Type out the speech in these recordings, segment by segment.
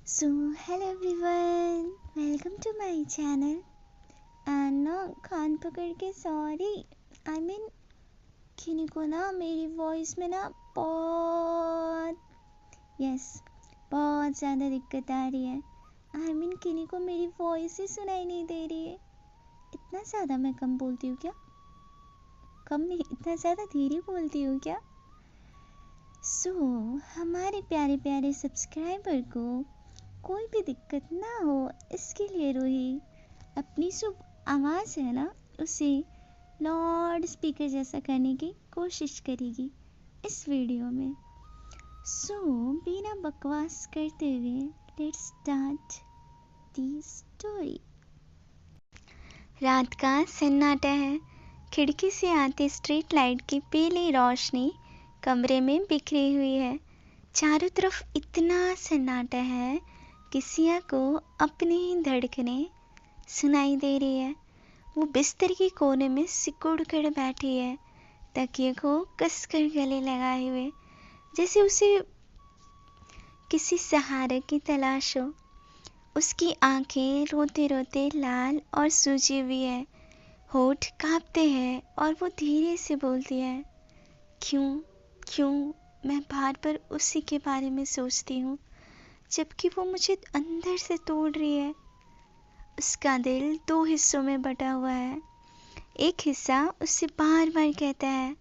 So, hello everyone, welcome to my channel. And ना कान पकड़ के सॉरी किन्हीं को ना मेरी वॉइस में ना बहुत ज़्यादा दिक्कत आ रही है। किन्हीं को मेरी वॉइस ही सुनाई नहीं दे रही है। इतना ज़्यादा मैं कम बोलती हूँ क्या? कम नहीं, इतना ज़्यादा धीरे बोलती हूँ क्या? हमारे प्यारे प्यारे सब्सक्राइबर को कोई भी दिक्कत ना हो, इसके लिए रूही अपनी शुभ आवाज़ है ना उसे लाउड स्पीकर जैसा करने की कोशिश करेगी इस वीडियो में। बिना बकवास करते हुए लेट्स स्टार्ट दी स्टोरी। रात का सन्नाटा है। खिड़की से आती स्ट्रीट लाइट की पीली रोशनी कमरे में बिखरी हुई है। चारों तरफ इतना सन्नाटा है कि सिया को अपनी ही धड़कनें सुनाई दे रही है। वो बिस्तर के कोने में सिकुड़ कर बैठी है, तकिए को कसकर गले लगाए हुए, जैसे उसे किसी सहारे की तलाश हो। उसकी आंखें रोते रोते लाल और सूजी हुई है, होठ कांपते हैं और वो धीरे से बोलती है, क्यों क्यों मैं बार बार उसी के बारे में सोचती हूँ, जबकि वो मुझे अंदर से तोड़ रही है। उसका दिल दो हिस्सों में बटा हुआ है। एक हिस्सा उससे बार बार कहता है,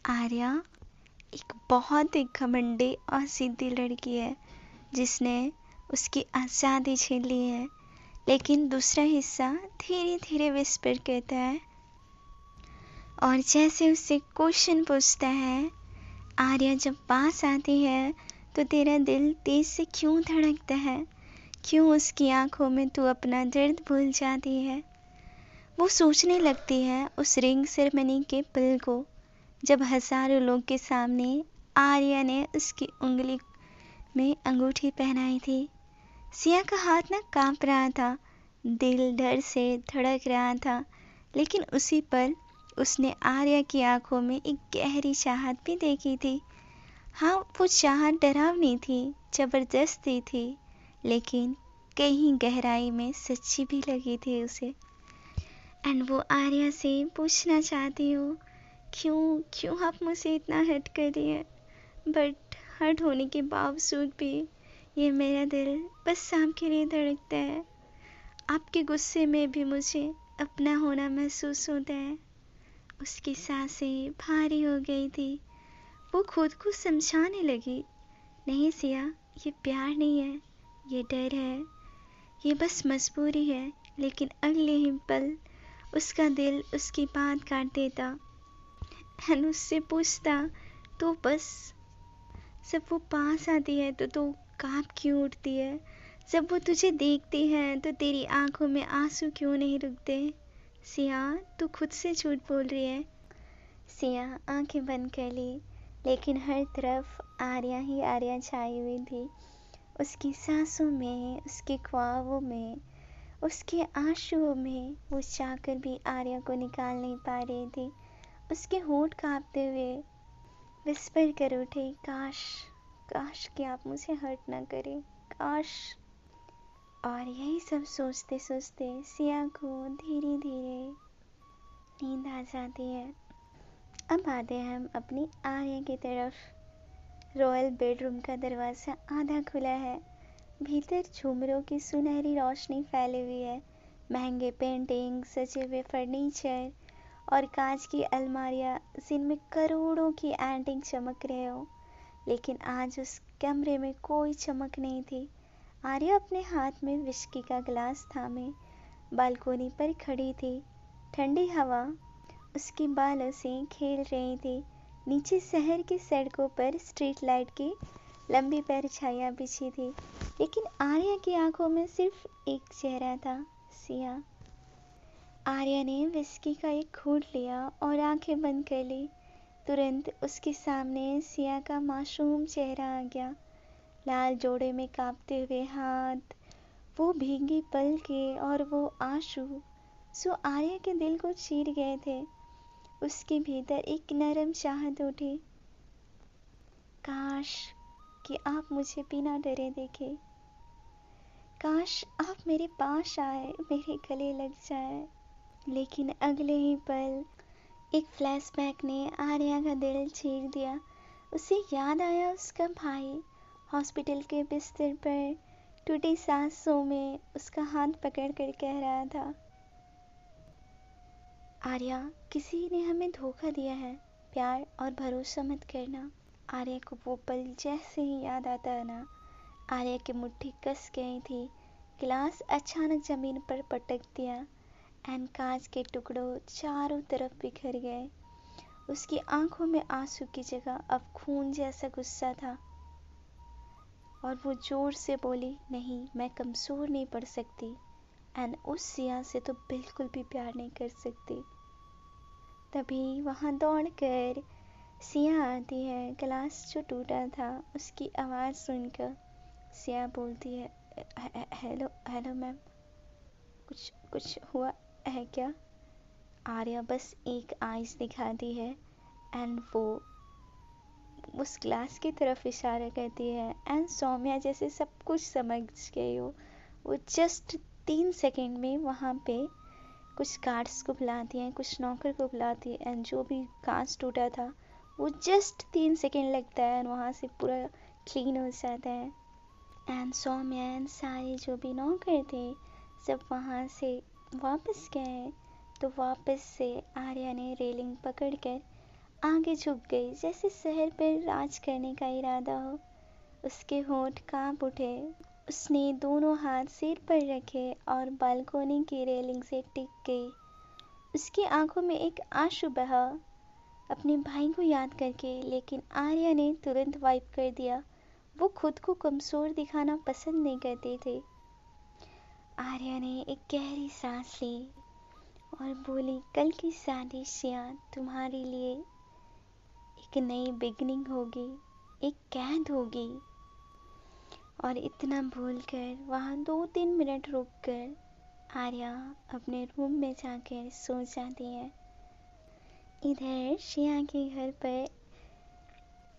आर्या एक बहुत ही घमंडी और सीधी लड़की है जिसने उसकी आज़ादी छीन ली है। लेकिन दूसरा हिस्सा धीरे धीरे विस्पर कहता है और जैसे उससे क्वेश्चन पूछता है, आर्या जब पास आती है तो तेरा दिल तेज से क्यों धड़कता है? क्यों उसकी आंखों में तू अपना दर्द भूल जाती है? वो सोचने लगती है उस रिंग सेरेमनी के पल को, जब हजारों लोग के सामने आर्या ने उसकी उंगली में अंगूठी पहनाई थी। सिया का हाथ ना कांप रहा था, दिल डर से धड़क रहा था, लेकिन उसी पल उसने आर्या की आंखों में एक गहरी चाहत भी देखी थी। हाँ, वो चाहत डरावनी थी, जबरदस्ती थी, लेकिन कहीं गहराई में सच्ची भी लगी थी उसे। एंड वो आर्या से पूछना चाहती हो, क्यों क्यों आप मुझसे इतना हर्ट कर रही हैं? बट हर्ट होने के बावजूद भी ये मेरा दिल बस आपके लिए धड़कता है। आपके गुस्से में भी मुझे अपना होना महसूस होता है। उसकी सांसें भारी हो गई थी। वो खुद को समझाने लगी, नहीं सिया, ये प्यार नहीं है, ये डर है, ये बस मजबूरी है। लेकिन अगले ही पल उसका दिल उसकी बात काट देता एंड उससे पूछता, तो बस जब वो पास आती है तो तू कांप क्यों उठती है? जब वो तुझे देखती है तो तेरी आंखों में आंसू क्यों नहीं रुकते? सिया, तू खुद से झूठ बोल रही है। सिया आंखें बंद कर ली, लेकिन हर तरफ आर्या ही आर्या छाई हुई थी। उसकी सांसों में, उसके ख्वाबों में, उसके आंसुओं में। वो चाहकर भी आर्या को निकाल नहीं पा रही थी। उसके होंठ कांपते हुए विस्पर कर उठे, काश काश कि आप मुझे हर्ट ना करें, काश। और यही सब सोचते सोचते सिया को धीरे धीरे नींद आ जाती है। अब आते हैं हम अपनी आर्या की तरफ। रॉयल बेडरूम का दरवाजा आधा खुला है। भीतर झूमरों की सुनहरी रोशनी फैली हुई है। महंगे पेंटिंग, सजे हुए फर्नीचर और कांच की अलमारियां जिनमें करोड़ों की एंटिक चमक रहे हो। लेकिन आज उस कमरे में कोई चमक नहीं थी। आर्या अपने हाथ में विस्की का गिलास थामे बालकोनी पर खड़ी थी। ठंडी हवा उसके बालों से खेल रही थी। नीचे शहर की सड़कों पर स्ट्रीट लाइट की लंबी परछाइयां बिछी थी, लेकिन आर्या की आंखों में सिर्फ एक चेहरा था, सिया। आर्या ने विस्की का एक घूंट लिया और आंखें बंद कर ली। तुरंत उसके सामने सिया का मासूम चेहरा आ गया, लाल जोड़े में कांपते हुए हाथ, वो भीगी पलकें और वो आंसू जो आर्या के दिल को चीर गए थे। उसके भीतर एक नरम चाहत उठी, काश कि आप मुझे बिना डरे देखे, काश आप मेरे पास आए, मेरे गले लग जाए। लेकिन अगले ही पल एक फ्लैशबैक ने आर्या का दिल चीर दिया। उसे याद आया उसका भाई हॉस्पिटल के बिस्तर पर टूटी सांसों में उसका हाथ पकड़ कर कह रहा था, आर्या, किसी ने हमें धोखा दिया है, प्यार और भरोसा मत करना। आर्या को वो पल जैसे ही याद आता है ना, आर्या की मुट्ठी कस गई थी। गिलास अचानक जमीन पर पटक दिया एंड कांच के टुकड़ों चारों तरफ बिखर गए। उसकी आंखों में आंसू की जगह अब खून जैसा गुस्सा था और वो जोर से बोली, नहीं, मैं कमजोर नहीं पड़ सकती एंड उस सिया से तो बिल्कुल भी प्यार नहीं कर सकती। तभी वहां दौड़कर सिया आती है। गिलास जो टूटा था उसकी आवाज सुनकर सिया बोलती है, हेलो हेलो मैम, कुछ कुछ हुआ है क्या? आर्या बस एक आइस दिखाती है एंड वो उस ग्लास की तरफ इशारा करती है एंड सौम्या जैसे सब कुछ समझ गई हो, वो जस्ट 3 सेकंड में वहां पे कुछ गार्ड्स को बुलाती है, कुछ नौकर को बुलाती है एंड जो भी कांच टूटा था वो जस्ट 3 सेकंड लगता है एंड वहां से पूरा क्लीन हो जाता है। एंड सौम्या एंड सारे जो भी नौकर थे सब वहां से वापस गए तो वापस से आर्या ने रेलिंग पकड़कर आगे झुक गई जैसे शहर पर राज करने का इरादा हो। उसके होंठ कांप उठे। उसने दोनों हाथ सिर पर रखे और बालकोनी की रेलिंग से टिक गई। उसकी आंखों में एक आंसू बहा अपने भाई को याद करके, लेकिन आर्या ने तुरंत वाइप कर दिया। वो खुद को कमजोर दिखाना पसंद नहीं करते थे। आर्या ने एक गहरी सांस ली और बोली, कल की शादी सिया तुम्हारे लिए एक नई बिगनिंग होगी, एक कैद होगी। और इतना बोलकर वहां 2-3 मिनट रुककर आर्या अपने रूम में जाकर सो जाती है। इधर सिया के घर पर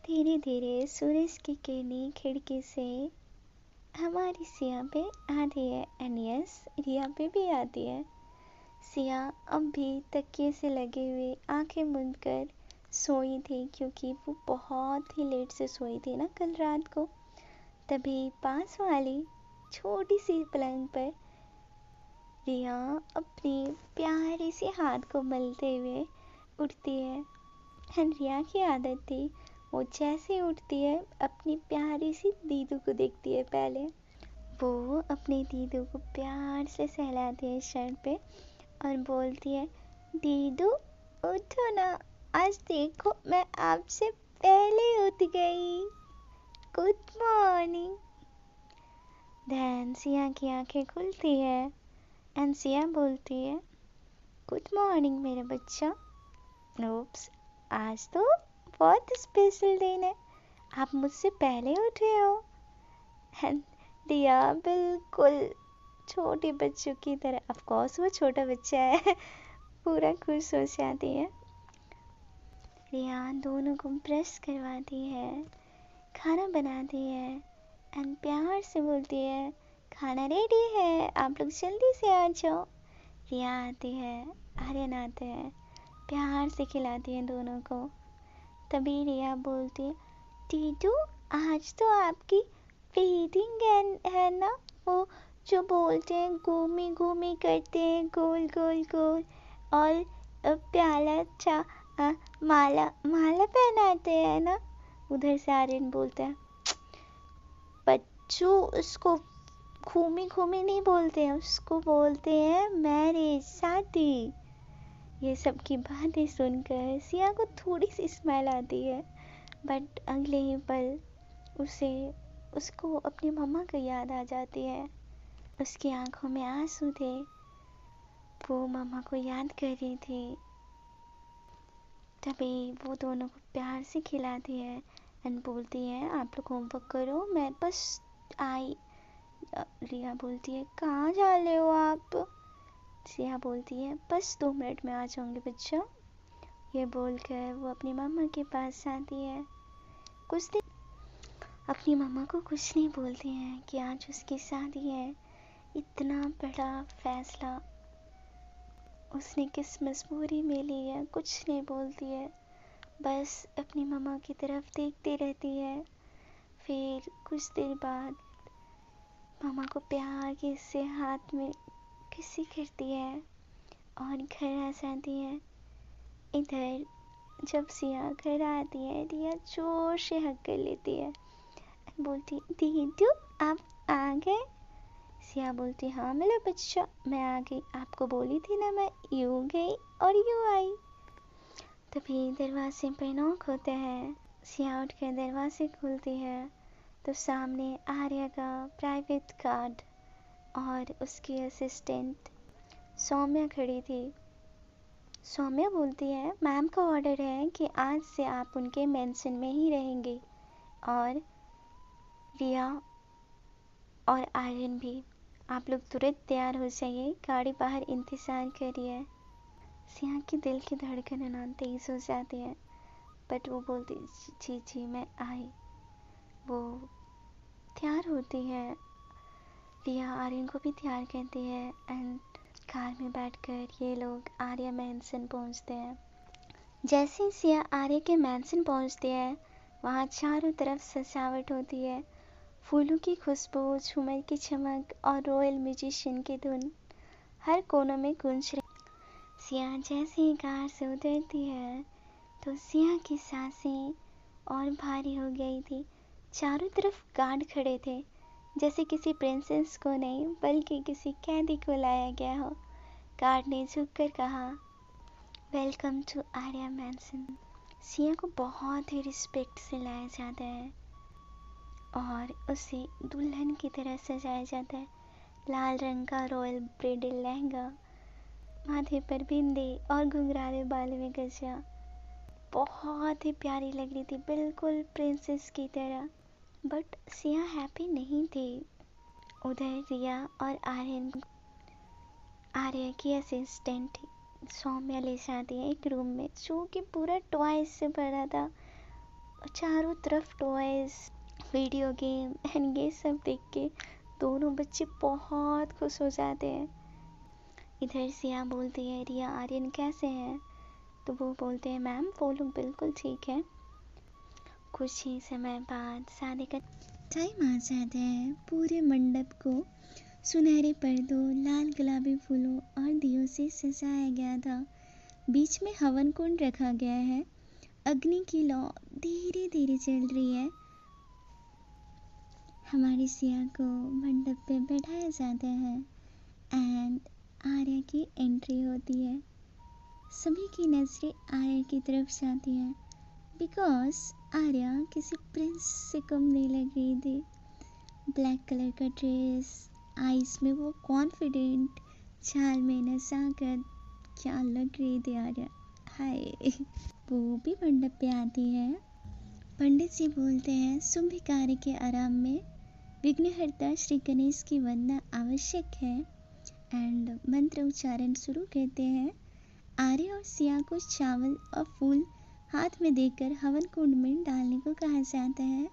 धीरे धीरे सूरज की किरणें खिड़की से हमारी सिया पे आती है एंड यस, रिया पे भी आती है। सिया अब भी तकिए से लगे हुए आंखें मूंद कर सोई थी क्योंकि वो बहुत ही लेट से सोई थी ना कल रात को। तभी पास वाली छोटी सी पलंग पर रिया अपने प्यारे से हाथ को मलते हुए उठती है। रिया की आदत थी, वो जैसे उठती है अपनी प्यारी सी दीदू को देखती है। पहले वो अपनी दीदू को प्यार से सहलाती है सर पे और बोलती है, दीदू उठो ना, आज देखो मैं आपसे पहले उठ गई, गुड मॉर्निंग। देन सिया की आंखें खुलती है एंड सिया बोलती है, गुड मॉर्निंग मेरे बच्चा। ओप्स, आज तो बहुत स्पेशल दिन है, आप मुझसे पहले उठे हो। एंड रिया बिल्कुल छोटे बच्चों की तरह, ऑफ कोर्स वो छोटा बच्चा है, पूरा खुश हो जाती है। रिया दोनों को ब्रश करवाती है, खाना बनाती है एंड प्यार से बोलती है, खाना रेडी है, आप लोग जल्दी से आ जाओ। रिया आती है, आर्यन आते हैं, प्यार से खिलाती है दोनों को। तभी रिया बोलती है, दीदू आज तो आपकी फीडिंग है ना, वो जो बोलते हैं घूमी घूमी करते हैं गोल गोल गोल और प्याला चा माला माला पहनाते हैं ना। उधर से आर्यन बोलता है, बच्चों उसको घूमी घूमी नहीं बोलते हैं, उसको बोलते हैं मैरिज, शादी। ये सब की बातें सुनकर सिया को थोड़ी सी स्माइल आती है, बट अगले ही पल उसको अपनी मम्मा की याद आ जाती है। उसकी आंखों में आंसू थे, वो मम्मा को याद कर रही थी। तभी वो दोनों को प्यार से खिलाती है एंड बोलती है, आप लोग होमवर्क करो, मैं बस आई। रिया बोलती है, कहाँ जा रहे हो आप? सिया बोलती है, बस 2 मिनट में आ जाऊंगी बच्चा। ये बोलकर वो अपनी मम्मा के पास जाती है। कुछ दिन अपनी मम्मा को कुछ नहीं बोलती है कि आज उसकी शादी है इतना बड़ा फैसला उसने किस मजबूरी में ली है, कुछ नहीं बोलती है, बस अपनी मम्मा की तरफ देखती रहती है। फिर कुछ देर बाद मम्मा को प्यार के से हाथ में किसी करती है और घर आ जाती है। इधर जब सिया घर आती है, रिया जोर से हग कर लेती है, बोलती दीदू आप आ गए। सिया बोलती हाँ मेरा बच्चा, मैं आ गई, आपको बोली थी ना मैं यूं गई और यूं आई। तभी दरवाजे पे नॉक होते हैं। सिया उठकर दरवाजे खोलती है तो सामने आर्या का प्राइवेट गार्ड और उसकी असिस्टेंट सौम्या खड़ी थी। सौम्या बोलती है मैम का ऑर्डर है कि आज से आप उनके मेंशन में ही रहेंगे और रिया और आर्यन भी। आप लोग तुरंत तैयार हो जाइए, गाड़ी बाहर इंतजार कर रही है। सिया की दिल की धड़कन तेज हो जाती है, बट वो बोलती जी जी मैं आई। वो तैयार होती है, रिया आर्यन को भी तैयार करती है एंड कार में बैठकर ये लोग आर्या मैंसन पहुंचते हैं। जैसे ही सिया आर्या के मैंसन पहुंचती है, वहाँ चारों तरफ सजावट होती है। फूलों की खुशबू, झूमर की चमक और रॉयल म्यूजिशियन की धुन हर कोनों में गूंज रही। सिया जैसे ही कार से उतरती है तो सिया की सांसें और भारी हो गई थी। चारों तरफ गार्ड खड़े थे, जैसे किसी प्रिंसेस को नहीं बल्कि किसी कैदी को लाया गया हो। गार्ड ने झुककर कहा वेलकम टू आर्या मैंसन। सिया को बहुत ही रिस्पेक्ट से लाया जाता है और उसे दुल्हन की तरह सजाया जाता है। लाल रंग का रॉयल ब्राइडल लहंगा, माथे पर बिंदी और घुंघराले बाल में गजरा, बहुत ही प्यारी लग रही थी, बिल्कुल प्रिंसेस की तरह। बट सिया हैप्पी नहीं थी। उधर रिया और आर्या की असिस्टेंट सौम्या ले जाती है एक रूम में जो कि पूरा टॉयज से भरा था। चारों तरफ टॉयज, वीडियो गेम एंड ये सब देख के दोनों बच्चे बहुत खुश हो जाते हैं। इधर सिया बोलती है रिया आर्यन कैसे हैं, तो वो बोलते हैं मैम वो लोग बिल्कुल ठीक है। कुछ ही समय बाद शादी का टाइम आ जाता है। पूरे मंडप को सुनहरे पर्दों, लाल गुलाबी फूलों और दियों से सजाया गया था। बीच में हवन कुंड रखा गया है। अग्नि की लौ धीरे धीरे चल रही है। हमारी सिया को मंडप पे बैठाया जाता है एंड आर्या की एंट्री होती है। सभी की नजरें आर्या की तरफ जाती हैं बिकॉज आर्या किसी प्रिंस से कम नहीं लग रही थी। ब्लैक कलर का ड्रेस, आईज में वो कॉन्फिडेंट, चाल में नजाकत, क्या लग रही थी आर्या, हाय। वो भी मंडप पे आती है। पंडित जी बोलते हैं शुभ कार्य के आरंभ में विघ्नहर्ता श्री गणेश की वंदना आवश्यक है एंड मंत्र उच्चारण शुरू करते हैं। आर्य और सिया को चावल और फूल हाथ में देकर हवन कुंड में डालने को कहा जाता है।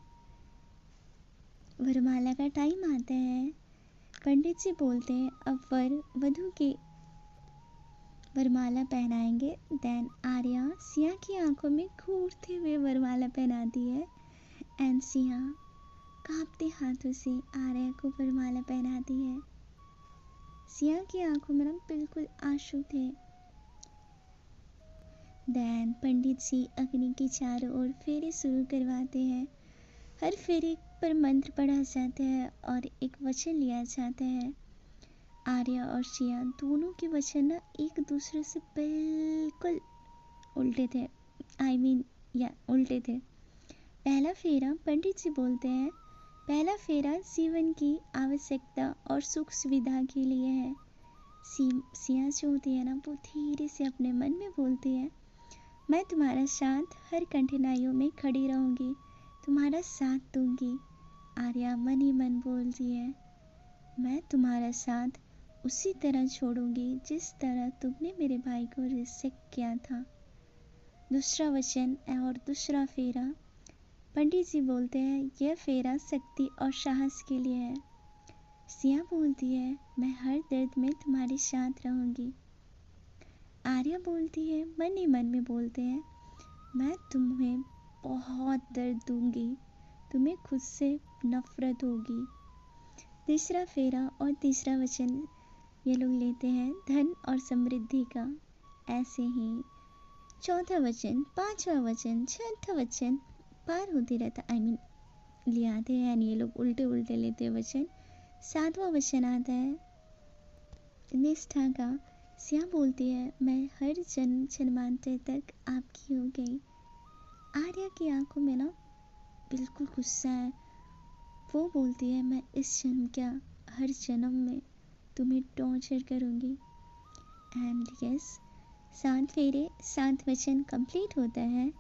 वरमाला का टाइम आता है। पंडित जी बोलते हैं अब वर वधू की वरमाला पहनाएंगे। देन आर्या सिया की आंखों में घूरते हुए वरमाला पहनाती है एंड सिया कांपते हाथों से आर्या को वरमाला पहनाती है। सिया की आंखों में बिल्कुल आंसू थे। देन पंडित जी अग्नि की चारों ओर फेरे शुरू करवाते हैं। हर फेरे पर मंत्र पढ़ा जाता है और एक वचन लिया जाता है। आर्या और सिया दोनों के वचन एक दूसरे से बिल्कुल उल्टे थे, उल्टे थे। पहला फेरा पंडित जी बोलते हैं पहला फेरा जीवन की आवश्यकता और सुख सुविधा के लिए है। सिया जो होती है वो धीरे से अपने मन में बोलती है मैं तुम्हारा साथ हर कठिनाइयों में खड़ी रहूंगी, तुम्हारा साथ दूंगी। आर्या मन ही मन बोलती है मैं तुम्हारा साथ उसी तरह छोड़ूंगी जिस तरह तुमने मेरे भाई को रिजेक्ट किया था। दूसरा वचन और दूसरा फेरा पंडित जी बोलते हैं यह फेरा शक्ति और साहस के लिए है। सिया बोलती है, मैं हर दर्द में तुम्हारे साथ रहूंगी। आर्या बोलती है, मन ही मन में बोलते हैं, मैं तुम्हें बहुत दर्द दूंगी, तुम्हें खुद से नफरत होगी। तीसरा फेरा और तीसरा वचन ये लोग लेते हैं धन और समृद्धि का। ऐसे ही चौथा वचन, पांचवा वचन, छठा वचन पार होते रहता, ले आते हैं ये लोग उल्टे उल्टे लेते हैं वचन। सातवां वचन आता है निष्ठा का। सिया बोलती है, मैं हर जन्म जन्मांतर तक आपकी हो गई। आर्या की आंखों में ना बिल्कुल गुस्सा है। वो बोलती है, मैं इस जन्म क्या हर जन्म में तुम्हें टॉर्चर करूंगी। एंड यस, 7 फेरे 7 वचन कंप्लीट होता है।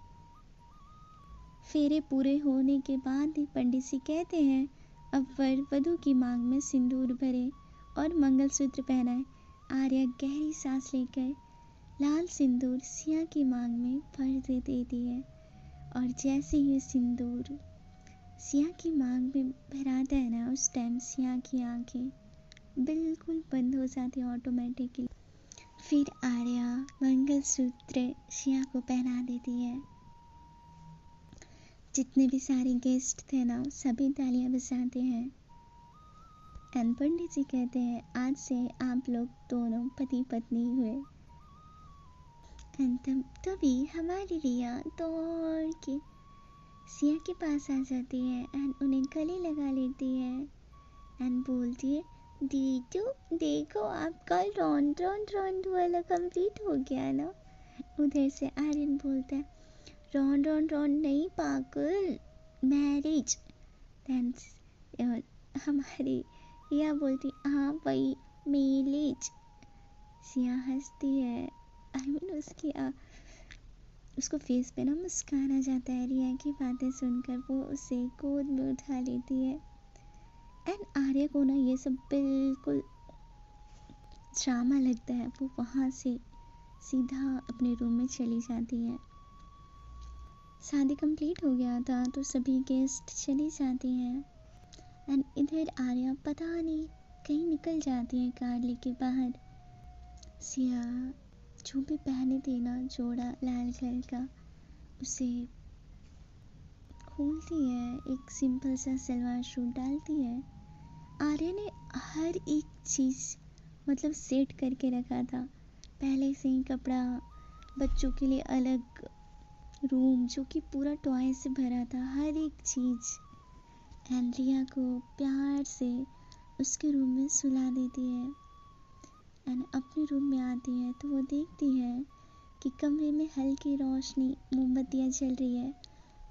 फेरे पूरे होने के बाद ही पंडित जी कहते हैं, अब वर वधू की मांग में सिंदूर भरे और मंगलसूत्र पहनाए। आर्या गहरी सांस लेकर लाल सिंदूर सिया की मांग में भर देती है और जैसे ही सिंदूर सिया की मांग में भराता है ना, उस टाइम सिया की आंखें बिल्कुल बंद हो जाती है ऑटोमेटिकली। फिर आर्या मंगलसूत्र सिया को पहना देती है। जितने भी सारे गेस्ट थे ना, सभी तालियां बजाते हैं। एंड पंडित जी कहते हैं, आज से आप लोग दोनों पति पत्नी हुए। एंड तभी हमारी रिया दौड़ के सिया के पास आ जाती है एंड उन्हें गले लगा लेती है एंड बोलती है, दीदू देखो आपका राउंड राउंड राउंड वाला कंप्लीट हो गया ना। उधर से आर्यन बोलता है, राउंड राउंड राउंड नहीं पागल, मैरिज। देन हमारी रिया बोलती, हाँ वही मैरिज। सिया हंसती है। उसको फेस पे ना मुस्कान आ जाता है रिया की बातें सुनकर। वो उसे गोद में उठा लेती है एंड आर्या को ना ये सब बिल्कुल ड्रामा लगता है। वो वहां से सीधा अपने रूम में चली जाती है। शादी कंप्लीट हो गया था तो सभी गेस्ट चले जाते हैं एंड इधर आर्या पता नहीं कहीं निकल जाती है कार लेके बाहर। सिया जो भी पहने थे ना जोड़ा लाल कलर का, उसे खोलती है, एक सिंपल सा सलवार सूट डालती है। आर्या ने हर एक चीज मतलब सेट करके रखा था पहले से ही। कपड़ा, बच्चों के लिए अलग रूम जो कि पूरा टॉय से भरा था, हर एक चीज। एंड रिया को प्यार से उसके रूम में सुला देती है एंड अपने रूम में आती है तो वो देखती है कि कमरे में हल्की रोशनी, मोमबत्तियां जल रही है,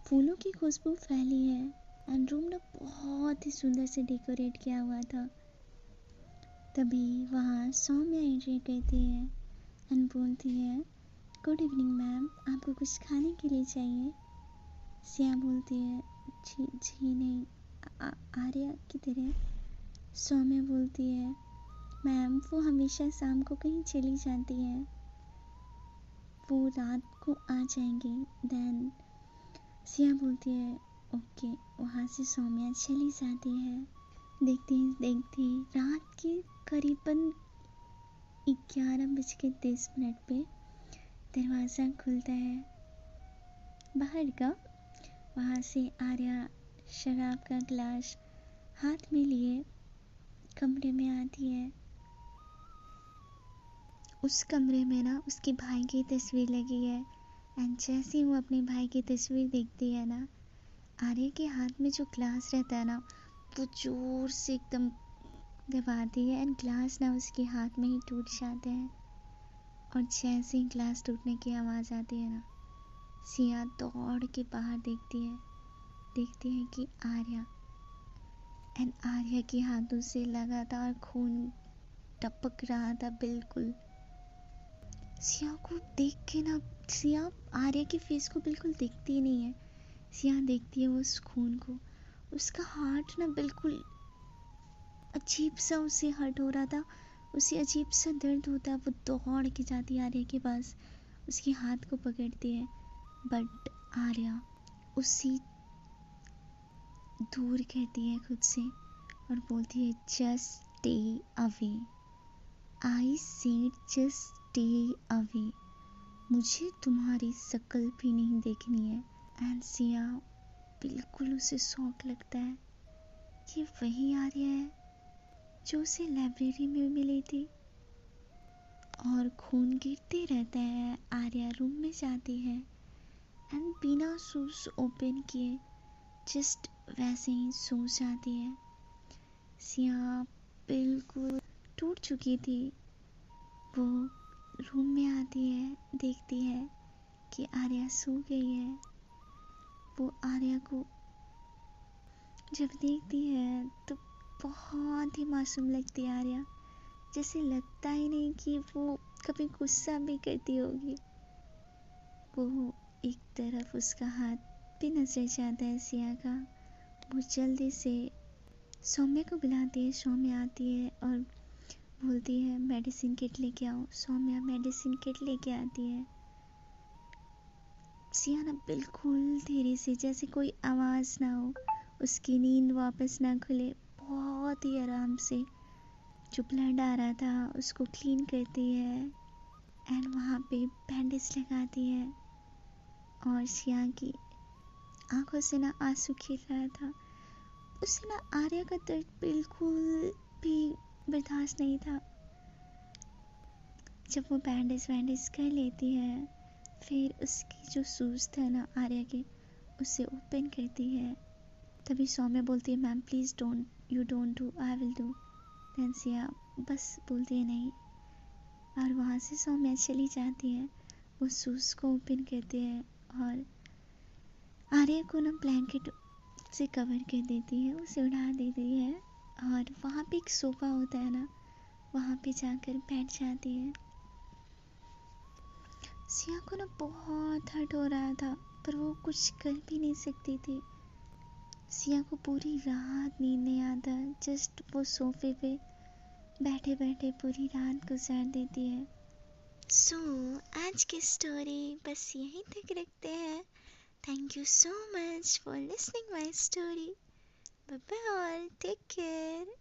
फूलों की खुशबू फैली है एंड रूम ना बहुत ही सुंदर से डेकोरेट किया हुआ था। तभी वहाँ सौम्या एंट्री करती है एंड बोलती है, गुड इवनिंग मैम, आपको कुछ खाने के लिए चाहिए? सिया बोलती है, जी जी नहीं, आर्या किधर है? सौम्या बोलती है, मैम वो हमेशा शाम को कहीं चली जाती है, वो रात को आ जाएंगी। देन सिया बोलती है, ओके। वहाँ से सौम्या चली जाती है। देखते देखते रात के करीबन 11:10 पे दरवाज़ा खुलता है बाहर का। वहाँ से आर्या शराब का गिलास हाथ में लिए कमरे में आती है। उस कमरे में ना उसके भाई की तस्वीर लगी है एंड जैसे ही वो अपने भाई की तस्वीर देखती है ना, आर्या के हाथ में जो ग्लास रहता है ना, वो जोर से एकदम दबाती है एंड ग्लास ना उसके हाथ में ही टूट जाते हैं। और जैसे ही ग्लास टूटने की आवाज़ आती है ना, सिया दौड़ के बाहर देखती है कि आर्या एंड आर्या के हाथों से लगातार खून टपक रहा था बिल्कुल। सिया को देख के ना, सिया आर्या के फेस को बिल्कुल देखती ही नहीं है। सिया देखती है उस खून को, उसका हार्ट ना बिल्कुल अजीब सा उसे हर्ट हो रहा था, उसे अजीब सा दर्द होता है। वो दौड़ के जाती है आर्या के पास, उसके हाथ को पकड़ती है, बट आर्या उसी दूर कहती है खुद से, और बोलती है just stay away. I said just stay away, मुझे तुम्हारी शक्ल भी नहीं देखनी है। एंड सिया बिल्कुल उसे शौक लगता है कि वही आर्या है जो उसे लाइब्रेरी में मिली थी। और खून गिरते रहता है। आर्या रूम में जाती है एंड बिना शूज ओपन किए जस्ट वैसे ही सो जाती है। सिया बिल्कुल टूट चुकी थी। वो रूम में आती है, देखती है कि आर्या सो गई है। वो आर्या को जब देखती है तो बहुत ही मासूम लगती है आर्या, जैसे लगता ही नहीं कि वो कभी गुस्सा भी करती होगी। वो एक तरफ उसका हाथ भी नजर जाता है सिया का। वो जल्दी से सौम्य को बुलाती है। सौम्य आती है और बोलती है मेडिसिन किट लेके आओ। सौम्या मेडिसिन किट लेके आती है। सिया ना बिल्कुल धीरे से, जैसे कोई आवाज ना हो, उसकी नींद वापस ना खुले, बहुत ही आराम से जो ब्लड आ रहा था उसको क्लीन करती है एंड वहाँ पे बैंडेज लगाती है। और सिया की आंखों से ना आंसू गिर रहा था। उसे ना आर्या का दर्द बिल्कुल भी बर्दाश्त नहीं था। जब वो बैंडेज वैंडेज कर लेती है, फिर उसकी जो शूज थे ना आर्या के, उसे ओपन करती है। तभी सौम्या बोलती है ma'am please don't, you don't do, I will do. Then Siya बस बोलती है नहीं, और वहाँ से सौम्या चली जाती है। वो शूज को ओपन करती है और आर्या को ना ब्लैंकेट से कवर कर देती है, उसे उड़ा देती है। और वहाँ पे एक सोफा होता है ना, वहाँ पे जाकर बैठ जाती है। सिया को ना बहुत हर्ट हो रहा था, पर वो कुछ कर भी नहीं सकती थी। सिया को पूरी रात नींद नहीं आता, जस्ट वो सोफे पे बैठे बैठे पूरी रात गुजार देती है। सो आज की स्टोरी बस यहीं तक रखते हैं। Thank you so much for listening my story. Bye bye all, take care.